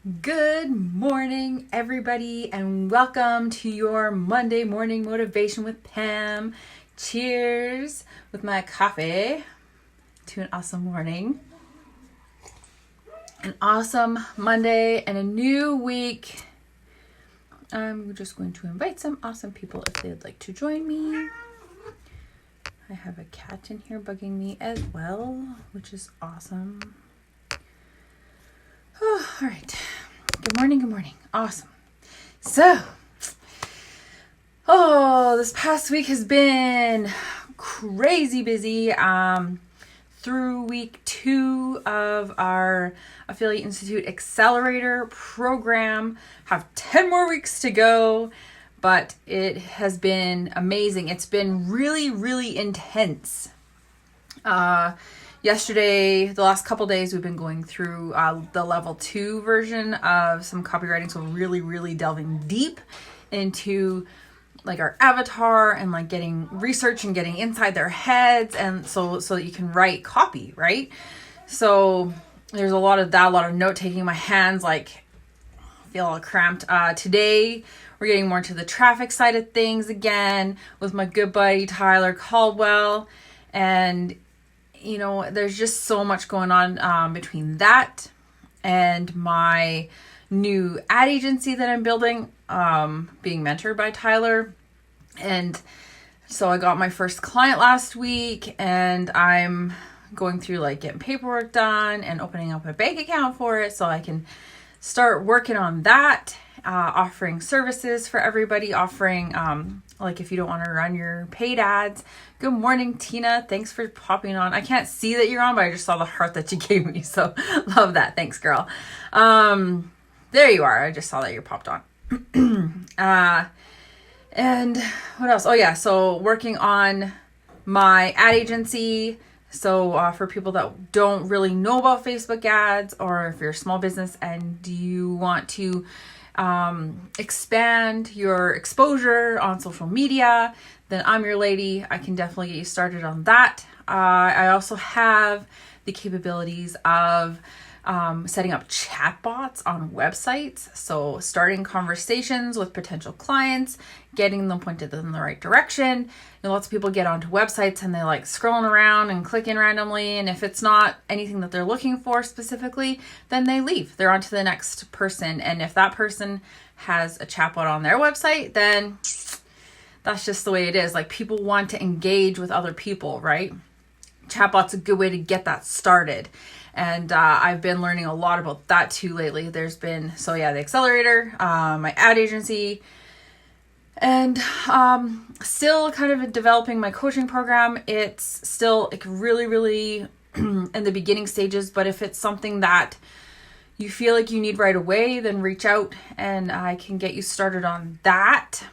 Good morning, everybody, and welcome to your Monday morning motivation with Pam. Cheers with my coffee to an awesome morning, an awesome Monday, and a new week. I'm just going to invite some awesome people if they'd like to join me. I have a cat in here bugging me as well, which is awesome. Oh, all right. Good morning. Awesome. So, this past week has been crazy busy. Through week 2 of our Affiliate Institute Accelerator program. Have 10 more weeks to go, but it has been amazing. It's been really, really intense. Yesterday, the last couple days, we've been going through the level 2 version of some copywriting. So really delving deep into like our avatar and like getting research and getting inside their heads, and so that you can write copy, right? So there's a lot of that, a lot of note taking. My hands like feel all cramped. Today, we're getting more into the traffic side of things again with my good buddy Tyler Caldwell, and you know, there's just so much going on between that and my new ad agency that I'm building, being mentored by Tyler. And so I got my first client last week, and I'm going through like getting paperwork done and opening up a bank account for it so I can start working on that, offering services for everybody, offering like if you don't want to run your paid ads. Good morning, Tina. Thanks for popping on. I can't see that you're on, but I just saw the heart that you gave me. So love that. Thanks, girl. There you are. I just saw that you're popped on. And what else? Oh yeah. So working on my ad agency. So for people that don't really know about Facebook ads, or if you're a small business and you want to expand your exposure on social media, then I'm your lady. I can definitely get you started on that. I also have the capabilities of setting up chatbots on websites. So starting conversations with potential clients, getting them pointed in the right direction. You know, lots of people get onto websites and they like scrolling around and clicking randomly. And if it's not anything that they're looking for specifically, then they leave. They're on to the next person. And if that person has a chatbot on their website, then that's just the way it is. Like, people want to engage with other people, right? Chatbot's a good way to get that started. And I've been learning a lot about that too lately. There's been, the accelerator, my ad agency, and still kind of developing my coaching program. It's still like really in the beginning stages, but if it's something that you feel like you need right away, then reach out and I can get you started on that.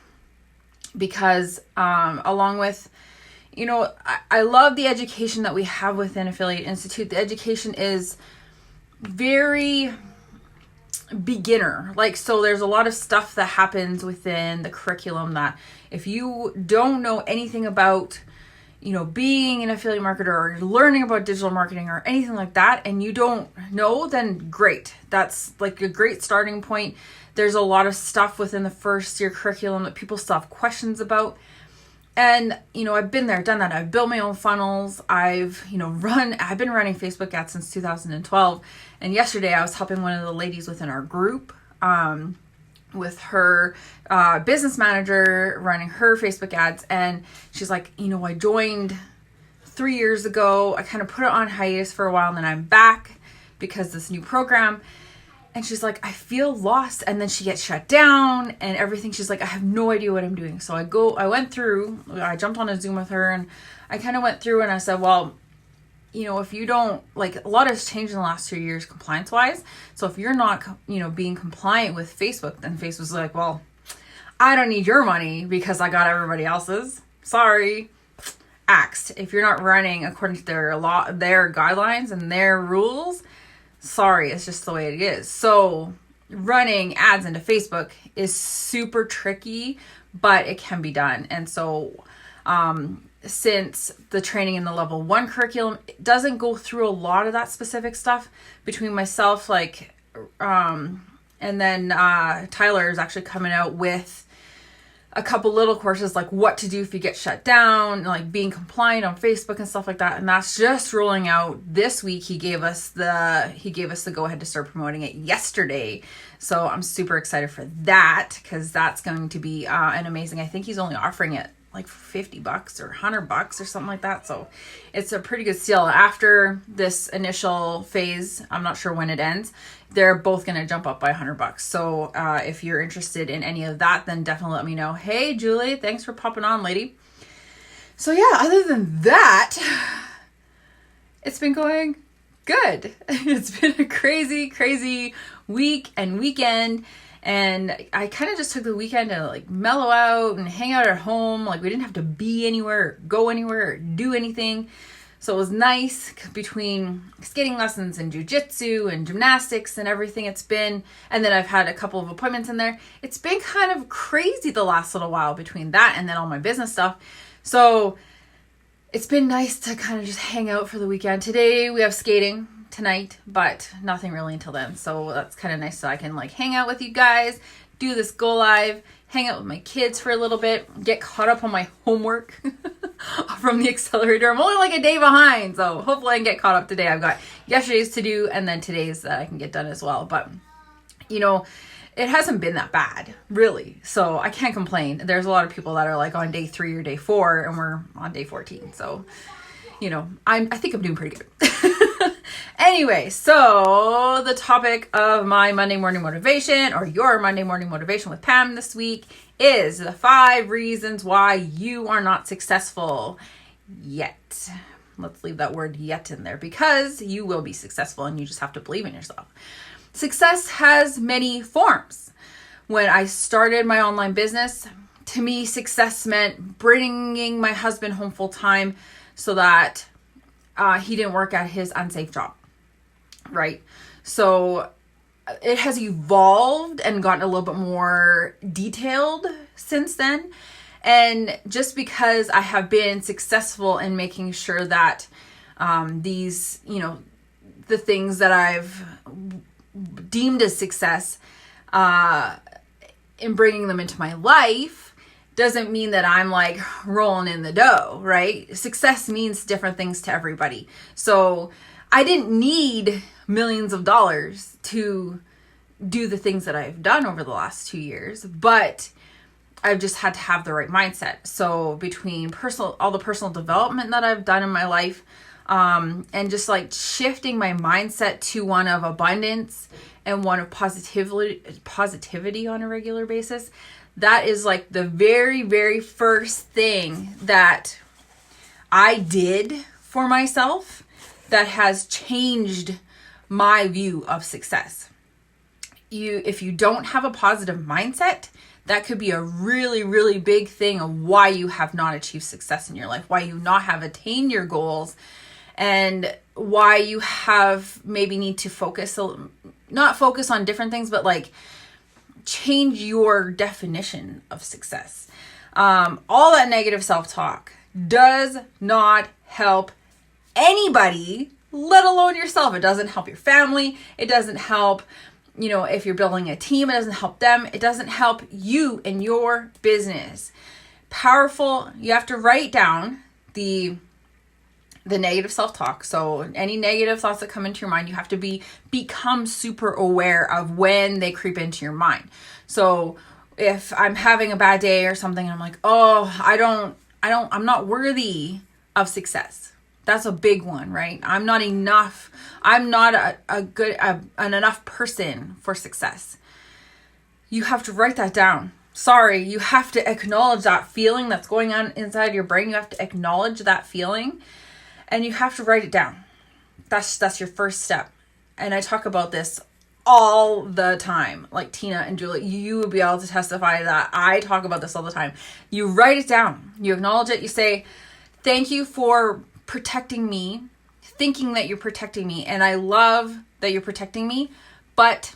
Because along with, you know, I love the education that we have within Affiliate Institute. The education is very beginner. Like, so there's a lot of stuff that happens within the curriculum that if you don't know anything about, you know, being an affiliate marketer or learning about digital marketing or anything like that, and you don't know, then great. That's like a great starting point. There's a lot of stuff within the first year curriculum that people still have questions about. And, you know, I've been there, done that. I've built my own funnels. I've been running Facebook ads since 2012. And yesterday I was helping one of the ladies within our group with her business manager running her Facebook ads. And she's like, you know, I joined 3 years ago. I kind of put it on hiatus for a while, and then I'm back because this new program. And she's like, I feel lost. And then she gets shut down and everything. She's like, I have no idea what I'm doing. So I jumped on a Zoom with her, and I kind of went through and I said, well, you know, if you don't, like, a lot has changed in the last 2 years compliance wise. So if you're not, you know, being compliant with Facebook, then Facebook's like, well, I don't need your money because I got everybody else's. Sorry. Axed. If you're not running according to their guidelines and their rules, sorry, it's just the way it is. So running ads into Facebook is super tricky, but it can be done. And so since the training in the level 1 curriculum doesn't go through a lot of that specific stuff, between myself, like And then Tyler is actually coming out with a couple little courses, like what to do if you get shut down, like being compliant on Facebook and stuff like that. And that's just rolling out this week. He gave us the go ahead to start promoting it yesterday. So I'm super excited for that, because that's going to be an amazing, I think he's only offering it like $50 or $100 or something like that. So it's a pretty good steal. After this initial phase, I'm not sure when it ends, they're both going to jump up by $100. So if you're interested in any of that, then definitely let me know. Hey, Julie, thanks for popping on, lady. So yeah, other than that, it's been going good. It's been a crazy, crazy week and weekend. And I kind of just took the weekend to like mellow out and hang out at home. Like we didn't have to be anywhere, or go anywhere, or do anything. So it was nice between skating lessons and jujitsu and gymnastics and everything it's been. And then I've had a couple of appointments in there. It's been kind of crazy the last little while between that and then all my business stuff. So it's been nice to kind of just hang out for the weekend. Today we have skating tonight, but nothing really until then. So that's kind of nice. So I can like hang out with you guys, do this go live, hang out with my kids for a little bit, get caught up on my homework from the accelerator. I'm only like a day behind, so hopefully I can get caught up today. I've got yesterday's to do and then today's that I can get done as well. But you know, it hasn't been that bad, really. So I can't complain. There's a lot of people that are like on day 3 or day 4, and we're on day 14. So, you know, I think I'm doing pretty good. Anyway, so the topic of my Monday morning motivation, or your Monday morning motivation with Pam this week, is the 5 reasons why you are not successful yet. Let's leave that word yet in there, because you will be successful and you just have to believe in yourself. Success has many forms. When I started my online business, to me, success meant bringing my husband home full time so that he didn't work at his unsafe job, right? So it has evolved and gotten a little bit more detailed since then. And just because I have been successful in making sure that these, you know, the things that I've deemed as success in bringing them into my life, doesn't mean that I'm like rolling in the dough, right? Success means different things to everybody. So I didn't need millions of dollars to do the things that I've done over the last 2 years, but I've just had to have the right mindset. So between all the personal development that I've done in my life, and just like shifting my mindset to one of abundance and one of positivity on a regular basis, that is like the very, very first thing that I did for myself that has changed my view of success. If you don't have a positive mindset, that could be a really, really big thing of why you have not achieved success in your life, why you not have attained your goals, and why you have maybe need to not focus on different things, but like change your definition of success. All that negative self-talk does not help anybody, let alone yourself. It doesn't help your family. It doesn't help, you know, if you're building a team, it doesn't help them. It doesn't help you in your business. Powerful. You have to write down the negative self-talk. So any negative thoughts that come into your mind, you have to become super aware of when they creep into your mind. So if I'm having a bad day or something, and I'm like, oh, I'm not worthy of success. That's a big one, right? I'm not enough. I'm not an enough person for success. You have to write that down. Sorry, you have to acknowledge that feeling that's going on inside your brain. You have to acknowledge that feeling. And you have to write it down. That's your first step. And I talk about this all the time. Like Tina and Julie, you would be able to testify to that. I talk about this all the time. You write it down. You acknowledge it. You say, thank you for protecting me, thinking that you're protecting me. And I love that you're protecting me, but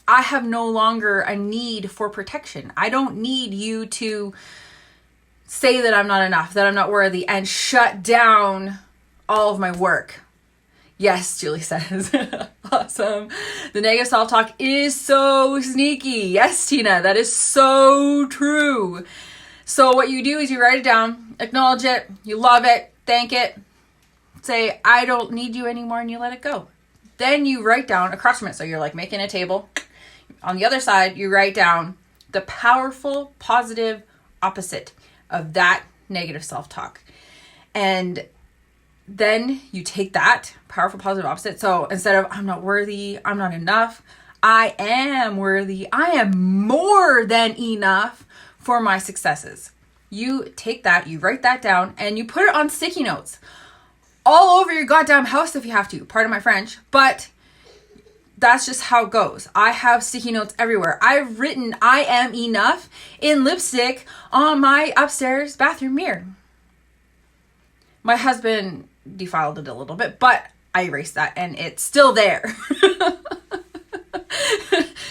I have no longer a need for protection. I don't need you to say that I'm not enough, that I'm not worthy, and shut down all of my work. Yes, Julie says. Awesome. The negative self-talk is so sneaky. Yes, Tina, that is so true. So what you do is you write it down, acknowledge it, you love it, thank it, say, I don't need you anymore, and you let it go. Then you write down across from it. So you're like making a table. On the other side, you write down the powerful, positive opposite of that negative self-talk. And then you take that powerful, positive opposite. So instead of I'm not worthy, I'm not enough, I am worthy, I am more than enough for my successes. You take that, you write that down, and you put it on sticky notes all over your goddamn house if you have to. Pardon my French, but that's just how it goes. I have sticky notes everywhere. I've written I am enough in lipstick on my upstairs bathroom mirror. My husband defiled it a little bit, but I erased that and it's still there.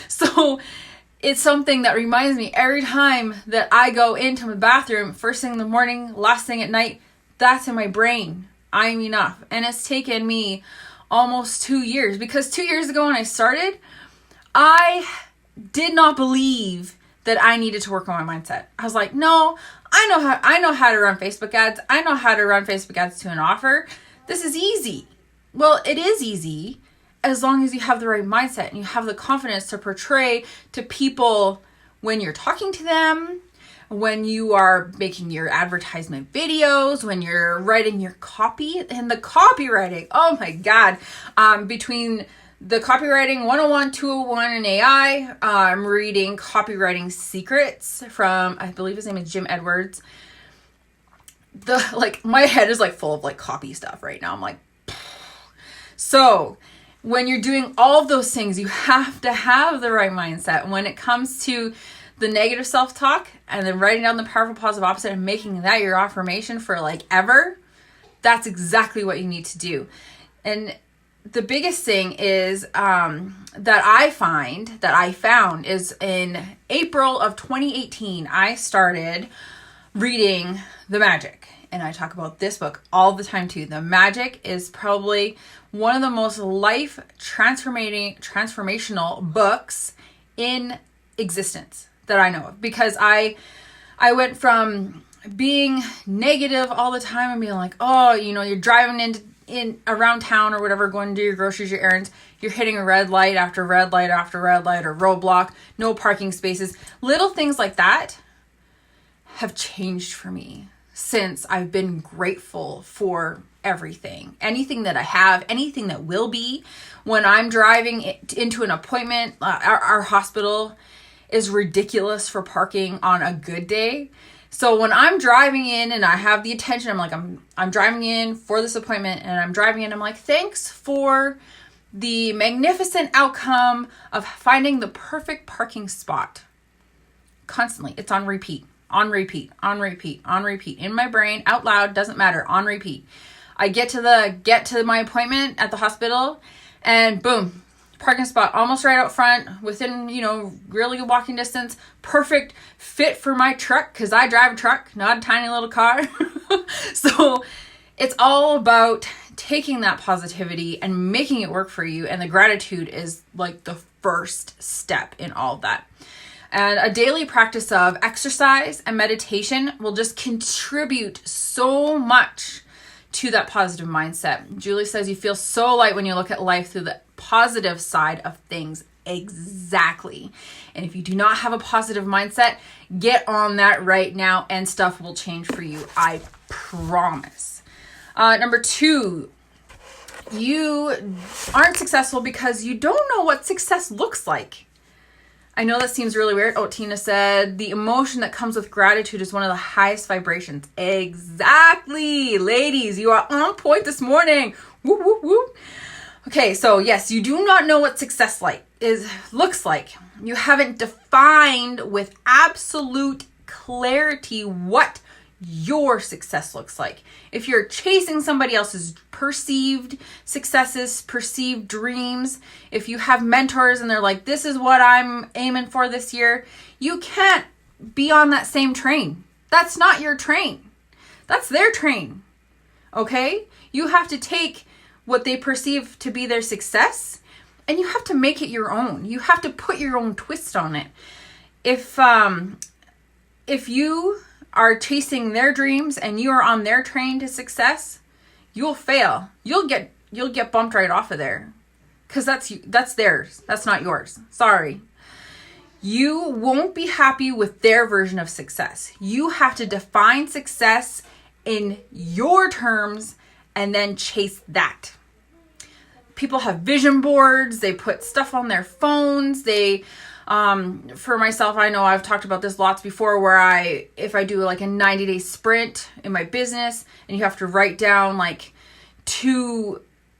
So it's something that reminds me every time that I go into my bathroom, first thing in the morning, last thing at night, that's in my brain. I'm enough. And it's taken me almost 2 years, because 2 years ago when I started, I did not believe that I needed to work on my mindset. I was like, no, I know how to run Facebook ads. I know how to run Facebook ads to an offer. This is easy. Well, it is easy as long as you have the right mindset and you have the confidence to portray to people when you're talking to them, when you are making your advertisement videos, when you're writing your copy. And the copywriting, oh my God, between the copywriting 101, 201, and AI, I'm reading Copywriting Secrets from, I believe his name is Jim Edwards. My head is like full of like copy stuff right now. I'm like, so when you're doing all of those things, you have to have the right mindset. When it comes to the negative self-talk and then writing down the powerful positive opposite and making that your affirmation for like ever, that's exactly what you need to do. And the biggest thing is that I found is in April of 2018, I started reading The Magic. And I talk about this book all the time too. The Magic is probably one of the most life transformational books in existence that I know of, because I went from being negative all the time and being like, oh, you're driving in around town or whatever, going to do your groceries, your errands, you're hitting a red light after red light after red light, or roadblock, no parking spaces. Little things like that have changed for me since I've been grateful for everything. Anything that I have, anything that will be. When I'm driving into an appointment, our hospital is ridiculous for parking on a good day. So when I'm driving in and I have the attention, I'm driving in for this appointment, and I'm driving in, I'm like, thanks for the magnificent outcome of finding the perfect parking spot. Constantly. It's on repeat, on repeat, on repeat, on repeat. In my brain, out loud, doesn't matter, on repeat. I get to my appointment at the hospital, and boom, parking spot almost right out front, within, really walking distance, perfect fit for my truck, because I drive a truck, not a tiny little car. So it's all about taking that positivity and making it work for you. And the gratitude is like the first step in all of that. And a daily practice of exercise and meditation will just contribute so much to that positive mindset. Julie says you feel so light when you look at life through the positive side of things. Exactly. And if you do not have a positive mindset, get on that right now and stuff will change for you. I promise. Number 2, you aren't successful because you don't know what success looks like. I know that seems really weird. Oh, Tina said, the emotion that comes with gratitude is one of the highest vibrations. Exactly. Ladies, you are on point this morning. Woo, woo, woo. Okay, so yes, you do not know what success looks like. You haven't defined with absolute clarity what your success looks like. If you're chasing somebody else's perceived successes, perceived dreams, if you have mentors and they're like, this is what I'm aiming for this year, you can't be on that same train. That's not your train. That's their train. Okay? You have to take what they perceive to be their success, and you have to make it your own. You have to put your own twist on it. If you are chasing their dreams and you are on their train to success, you'll fail. You'll get bumped right off of there, because that's theirs. That's not yours. Sorry. You won't be happy with their version of success. You have to define success in your terms and then chase that. People have vision boards. They put stuff on their phones. For myself, I know I've talked about this lots before, where if I do like a 90-day sprint in my business, and you have to write down like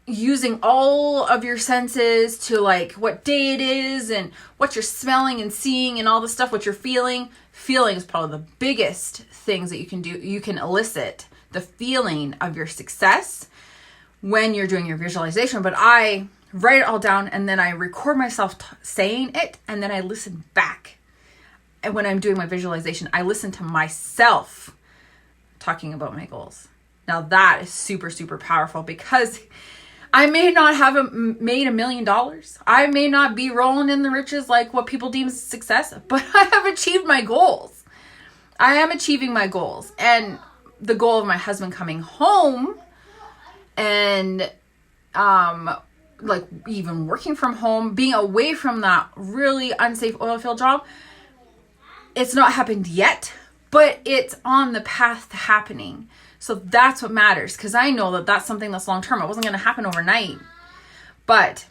using all of your senses to like what day it is and what you're smelling and seeing and all the stuff, what you're feeling. Feeling is probably the biggest things that you can do. You can elicit the feeling of your success when you're doing your visualization. But I write it all down, and then I record myself saying it, and then I listen back. And when I'm doing my visualization, I listen to myself talking about my goals. Now that is super, super powerful, because I may not have made $1 million. I may not be rolling in the riches like what people deem success, but I have achieved my goals. I am achieving my goals. And the goal of my husband coming home and like even working from home, being away from that really unsafe oil field job, it's not happened yet, but it's on the path to happening. So that's what matters, because I know that that's something that's long term. It wasn't going to happen overnight. But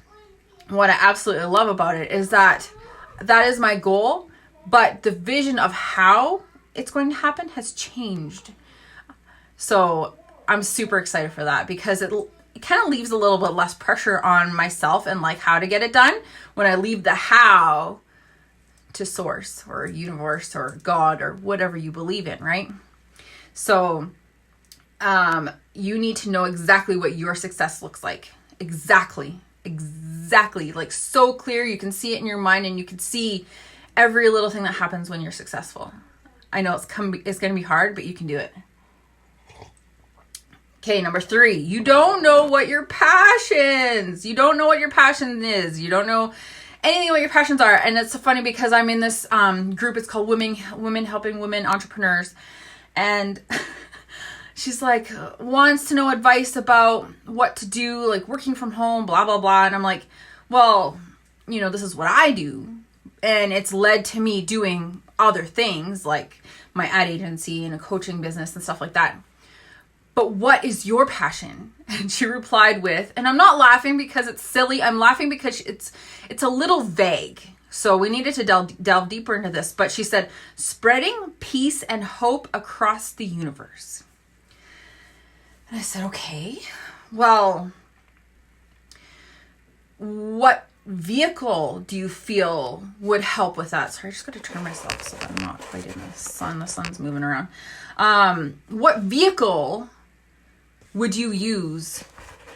what I absolutely love about it is that is my goal, but the vision of how it's going to happen has changed. So I'm super excited for that, because it kind of leaves a little bit less pressure on myself and like how to get it done when I leave the how to source or universe or God or whatever you believe in, right? So you need to know exactly what your success looks like. Exactly. Like so clear. You can see it in your mind, and you can see every little thing that happens when you're successful. I know it's going to be hard, but you can do it. Okay, number 3, you don't know what your passions. You don't know what your passion is. You don't know anything what your passions are. And it's so funny, because I'm in this group. It's called Women Helping Women Entrepreneurs. And she's like, wants to know advice about what to do, like working from home, blah, blah, blah. And I'm like, well, this is what I do. And it's led to me doing other things like my ad agency and a coaching business and stuff like that. But what is your passion? And she replied with, and I'm not laughing because it's silly. I'm laughing because it's a little vague. So we needed to delve deeper into this. But she said, spreading peace and hope across the universe. And I said, okay, well, what vehicle do you feel would help with that? Sorry, I just got to turn myself so I'm not quite in the sun. The sun's moving around. What vehicle would you use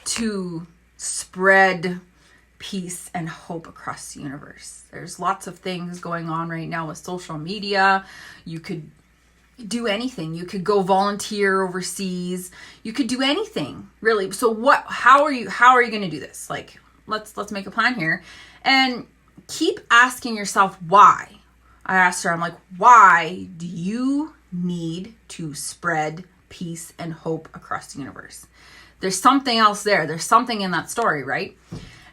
to spread peace and hope across the universe? There's lots of things going on right now with social media. You could do anything. You could go volunteer overseas. You could do anything, really. So how are you going to do this? Like, let's make a plan here, and keep asking yourself why. I asked her, I'm like, why do you need to spread peace and hope across the universe? There's something else there. There's something in that story, right?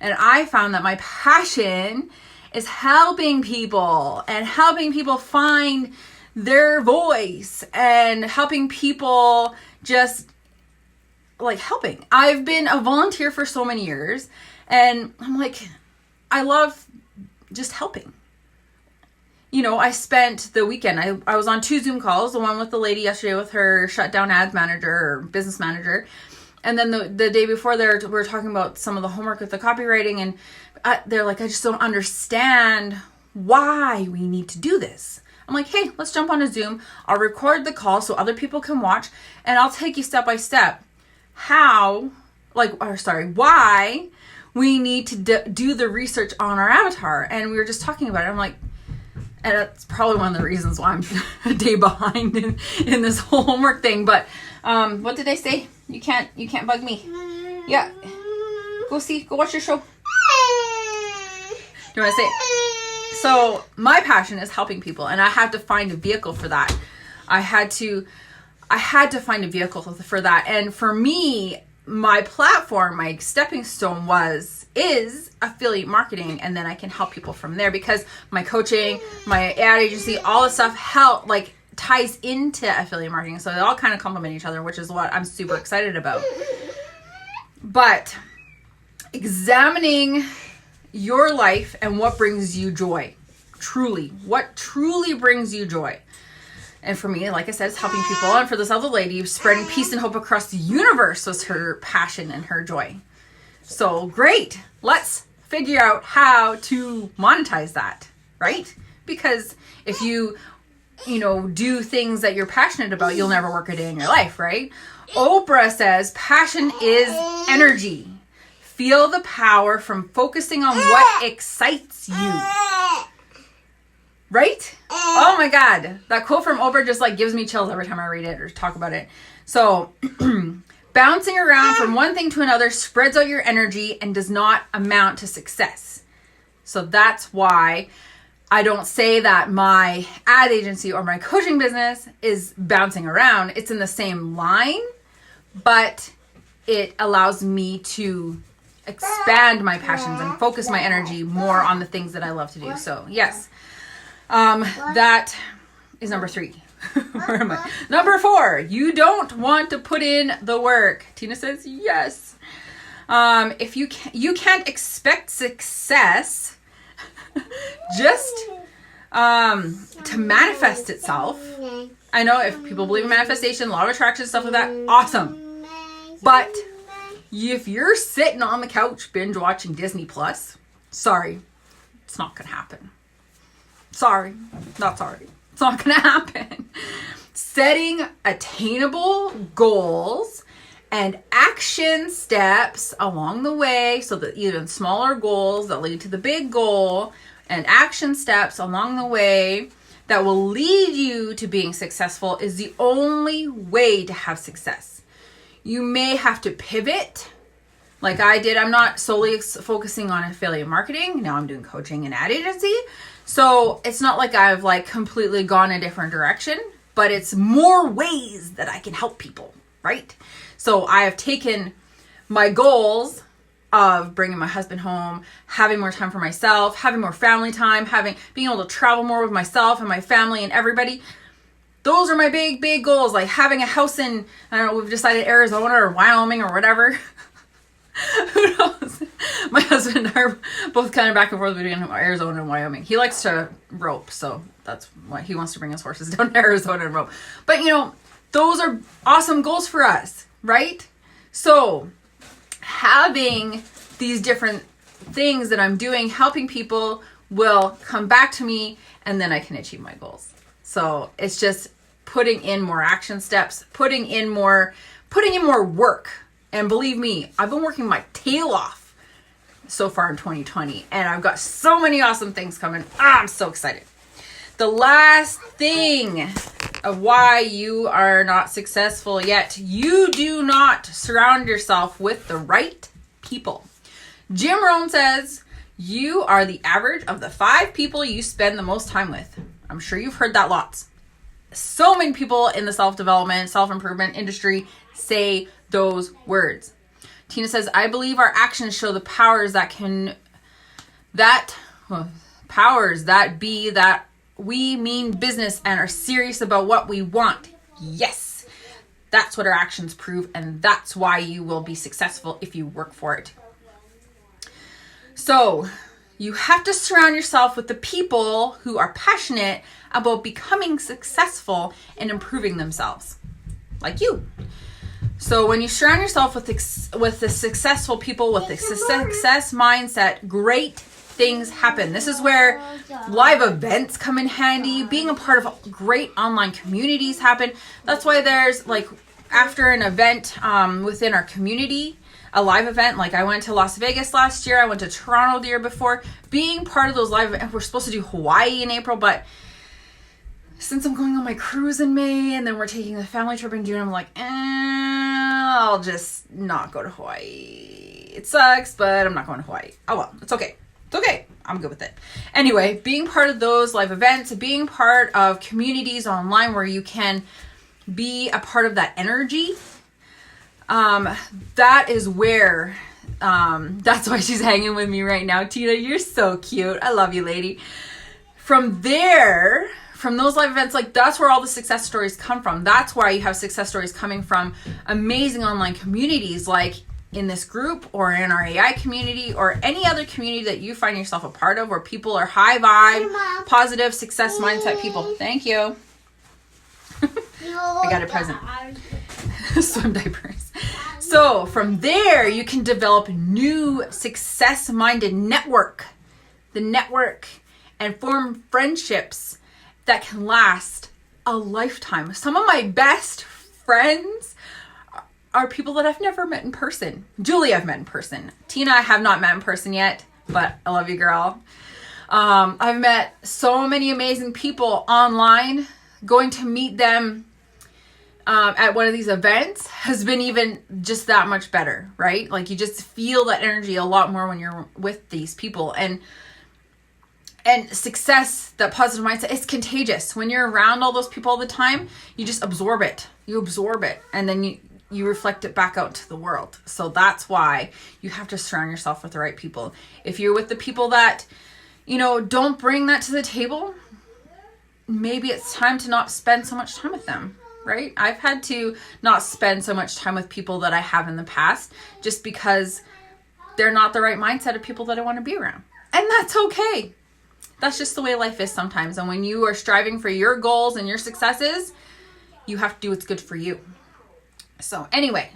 And I found that my passion is helping people and helping people find their voice and helping people just like helping. I've been a volunteer for so many years, and I'm like, I love just helping. I spent the weekend, I was on 2 Zoom calls, the one with the lady yesterday with her shutdown ads manager or business manager. And then the day before there, we were talking about some of the homework with the copywriting, and they're like, I just don't understand why we need to do this. I'm like, hey, let's jump on a Zoom. I'll record the call so other people can watch, and I'll take you step by step why we need to do the research on our avatar. And we were just talking about it. I'm like, and that's probably one of the reasons why I'm a day behind in this whole homework thing. But what did they say? You can't bug me. Yeah. Go see. Go watch your show. Do you want to say? So my passion is helping people, and I had to find a vehicle for that. I had to find a vehicle for that. And for me, my platform, my stepping stone is affiliate marketing. And then I can help people from there, because my coaching, my ad agency, all this stuff ties into affiliate marketing. So they all kind of complement each other, which is what I'm super excited about. But examining your life and what brings you joy, what truly brings you joy. And for me, like I said, it's helping people. And for this other lady, spreading peace and hope across the universe was her passion and her joy. So great. Let's figure out how to monetize that, right? Because if you do things that you're passionate about, you'll never work a day in your life, right? Oprah says, passion is energy. Feel the power from focusing on what excites you. Right? Oh my God. That quote from Oprah just gives me chills every time I read it or talk about it. So bouncing around from one thing to another spreads out your energy and does not amount to success. So that's why I don't say that my ad agency or my coaching business is bouncing around. It's in the same line, but it allows me to expand my passions and focus my energy more on the things that I love to do. So yes. That is number 3. Where am I? Number 4, you don't want to put in the work. Tina says yes. If you can't expect success just to manifest itself. I know if people believe in manifestation, law of attraction, stuff like that, awesome. But if you're sitting on the couch binge watching Disney Plus, sorry, it's not gonna happen. Sorry, not sorry. It's not going to happen. Setting attainable goals and action steps along the way, so that even smaller goals that lead to the big goal, and action steps along the way that will lead you to being successful, is the only way to have success. You may have to pivot like I did. I'm not solely focusing on affiliate marketing. Now I'm doing coaching and ad agency. So it's not like I've completely gone a different direction, but it's more ways that I can help people, right? So I have taken my goals of bringing my husband home, having more time for myself, having more family time, being able to travel more with myself and my family and everybody. Those are my big, big goals. Like having a house in, I don't know, we've decided Arizona or Wyoming or whatever. Who knows? My husband and I are both kind of back and forth between Arizona and Wyoming. He likes to rope, so that's why he wants to bring his horses down to Arizona and rope. But those are awesome goals for us, right? So having these different things that I'm doing, helping people, will come back to me, and then I can achieve my goals. So it's just putting in more action steps, putting in more work. And believe me, I've been working my tail off so far in 2020, and I've got so many awesome things coming. I'm so excited. The last thing of why you are not successful yet: you do not surround yourself with the right people. Jim Rohn says you are the average of the 5 people you spend the most time with. I'm sure you've heard that lots. So many people in the self-development, self-improvement industry say those words. Tina says, I believe our actions show the powers that we mean business and are serious about what we want. Yes, that's what our actions prove, and that's why you will be successful if you work for it. So you have to surround yourself with the people who are passionate about becoming successful and improving themselves, like you. So when you surround yourself with the successful people with the success mindset, great things happen. This is where live events come in handy. Being a part of great online communities happen. That's why there's after an event within our community, a live event, like I went to Las Vegas last year, I went to Toronto the year before, being part of those live events. We're supposed to do Hawaii in April, but since I'm going on my cruise in May and then we're taking the family trip in June, I'm like, I'll just not go to Hawaii. It sucks, but I'm not going to Hawaii. Oh well, it's okay. It's okay. I'm good with it. Anyway, being part of those live events, being part of communities online where you can be a part of that energy, that is where, that's why she's hanging with me right now. Tina, you're so cute. I love you, lady. From there, from those live events, like that's where all the success stories come from. That's why you have success stories coming from amazing online communities like in this group or in our AI community or any other community that you find yourself a part of where people are high vibe, positive, success mindset people. Thank you. I got a present. Swim diapers. So from there, you can develop new success-minded network. The network and form friendships that can last a lifetime. Some of my best friends are people that I've never met in person. Julie I've met in person. Tina I have not met in person yet, but I love you, girl. I've met so many amazing people online. Going to meet them at one of these events has been even just that much better, right? Like you just feel that energy a lot more when you're with these people. And success, that positive mindset, it's contagious. When you're around all those people all the time, you just absorb it. You absorb it. And then you reflect it back out to the world. So that's why you have to surround yourself with the right people. If you're with the people that, don't bring that to the table, maybe it's time to not spend so much time with them, right? I've had to not spend so much time with people that I have in the past just because they're not the right mindset of people that I want to be around. And that's okay. That's just the way life is sometimes. And when you are striving for your goals and your successes, you have to do what's good for you. So anyway,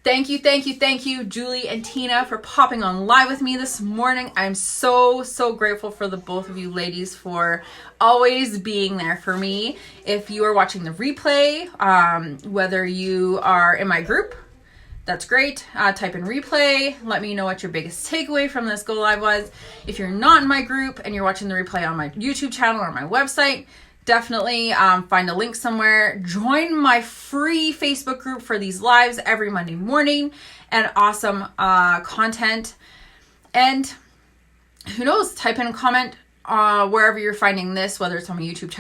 thank you, Julie and Tina, for popping on live with me this morning. I'm so grateful for the both of you ladies for always being there for me. If you are watching the replay, whether you are in my group, that's great. Type in replay. Let me know what your biggest takeaway from this Go Live was. If you're not in my group and you're watching the replay on my YouTube channel or my website, definitely find a link somewhere. Join my free Facebook group for these lives every Monday morning and awesome content. And who knows, type in a comment wherever you're finding this, whether it's on my YouTube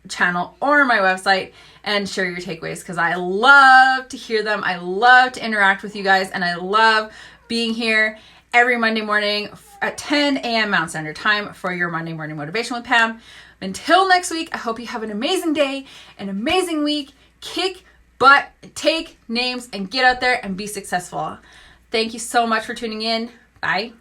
channel or my website, and share your takeaways because I love to hear them. I love to interact with you guys, and I love being here every Monday morning at 10 a.m. Mountain Standard Time for your Monday Morning Motivation with Pam. Until next week, I hope you have an amazing day, an amazing week. Kick butt, take names, and get out there and be successful. Thank you so much for tuning in. Bye.